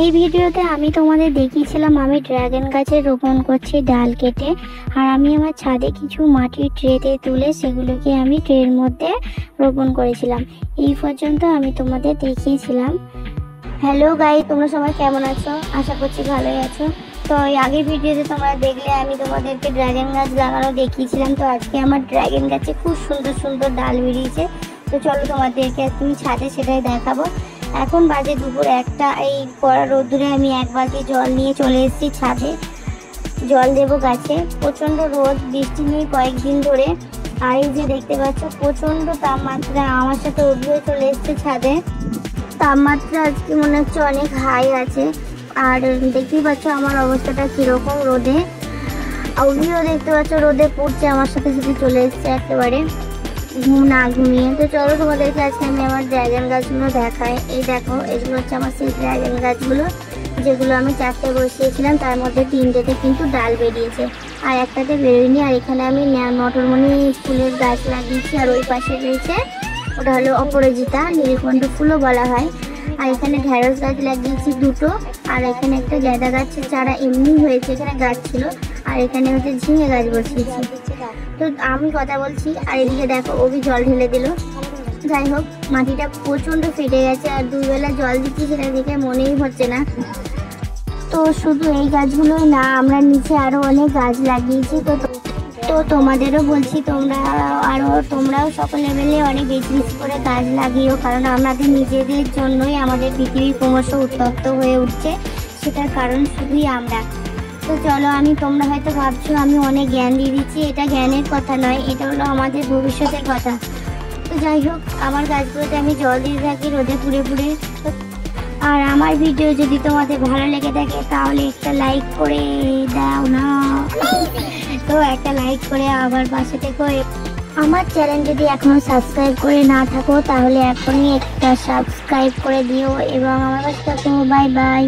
এই ভিডিওতে আমি তোমাদের দেখিয়েছিলাম আমি ড্রাগন গাছে রোপণ করছি ডাল কেটে। আর আমি আমার ছাদে কিছু মাটির ট্রেতে তুলে সেগুলোকে আমি ট্রের মধ্যে রোপণ করেছিলাম। এই পর্যন্ত আমি তোমাদের দেখিয়েছিলাম। হ্যালো গাইস, তোমরা সবাই কেমন আছো? আশা করছি ভালোই আছো। তো এই আগের ভিডিওতে তোমরা দেখলে আমি তোমাদেরকে ড্রাগন গাছ লাগানো দেখিয়েছিলাম। তো আজকে আমার ড্রাগন গাছে খুব সুন্দর সুন্দর ডাল বেরিয়েছে। তো চলো তোমাদেরকে তুমি ছাদে সেটাই দেখাবো। এখন বাজে দুপুর 1টা। এই কড়া রোদ্দুরে আমি 1 বালতি জল নিয়ে চলে এসেছি ছাদে, জল দেবো গাছে। প্রচণ্ড রোদ, বৃষ্টি নেই কয়েকদিন ধরে। আর এই যে দেখতে পাচ্ছ প্রচণ্ড তাপমাত্রা। আমার সাথে অভিও চলে এসছে ছাদে। তাপমাত্রা আজকে মনে হচ্ছে অনেক হাই আছে। আর দেখতেই পাচ্ছ আমার অবস্থাটা কীরকম রোদে। অভিও দেখতে পাচ্ছ রোদে পড়ছে, আমার সাথে সাথে চলে এসছে একেবারে ঘুম না ঘুমিয়ে। তো চলো তোমাদেরকে আজকে আমি আমার ড্রাগন গাছগুলো দেখাই। এই দেখো, এগুলো হচ্ছে আমার সেই ড্রাগন গাছগুলো যেগুলো আমি 4টে বসিয়েছিলাম। তার মধ্যে 3টেতে কিন্তু ডাল বেরিয়েছে আর একটাতে বেরোয়নি। আর এখানে আমি মটরমণি ফুলের গাছ লাগিয়েছি। আর ওই পাশে রয়েছে ওটা হলো অপরাজিতা, নীলকণ্ঠ ফুলও বলা হয়। আর এখানে ঢেঁড়স গাছ লাগিয়েছি 2টো। আর এখানে একটা গাঁদা গাছের চারা এমনি হয়েছে, এখানে গাছ ছিল। আর এখানে হচ্ছে ঝিঙে গাছ বসিয়েছি। তো আমি কথা বলছি আর এদিকে দেখো অভি জল ঢেলে দিল। যাই হোক, মাটিটা প্রচণ্ড ফেটে গেছে আর 2 বেলা জল দিচ্ছি, সেটা দেখে মনেই হচ্ছে না। তো শুধু এই গাছগুলোই না, আমরা নিচে আরও অনেক গাছ লাগিয়েছি। তো তোমাদেরও বলছি তোমরাও সকল লেভেলে অনেক বেশি বেশি করে গাছ লাগিও, কারণ আমাদের নিজেদের জন্যই আমাদের পৃথিবী ক্রমশ উত্তপ্ত হয়ে উঠছে। সেটার কারণ শুধুই আমরা। তো চলো, তোমরা হয়তো ভাবছো আমি অনেক জ্ঞান দিয়ে দিচ্ছি। এটা জ্ঞানের কথা নয়, এটা হলো আমাদের ভবিষ্যতের কথা। তো যাই হোক, আমার গাছগুলোতে আমি জল দিয়ে থাকি রোদে পুড়ে পুড়ে। আর আমার ভিডিও যদি তোমাদের ভালো লেগে থাকে তাহলে একটা লাইক করে দাও না। তো একটা লাইক করে আবার পাশে থেকো। আমার চ্যানেল যদি এখনো সাবস্ক্রাইব করে না থাকো তাহলে এখনই একটা সাবস্ক্রাইব করে দিও এবং আমার পাশে থাকো। Bye bye.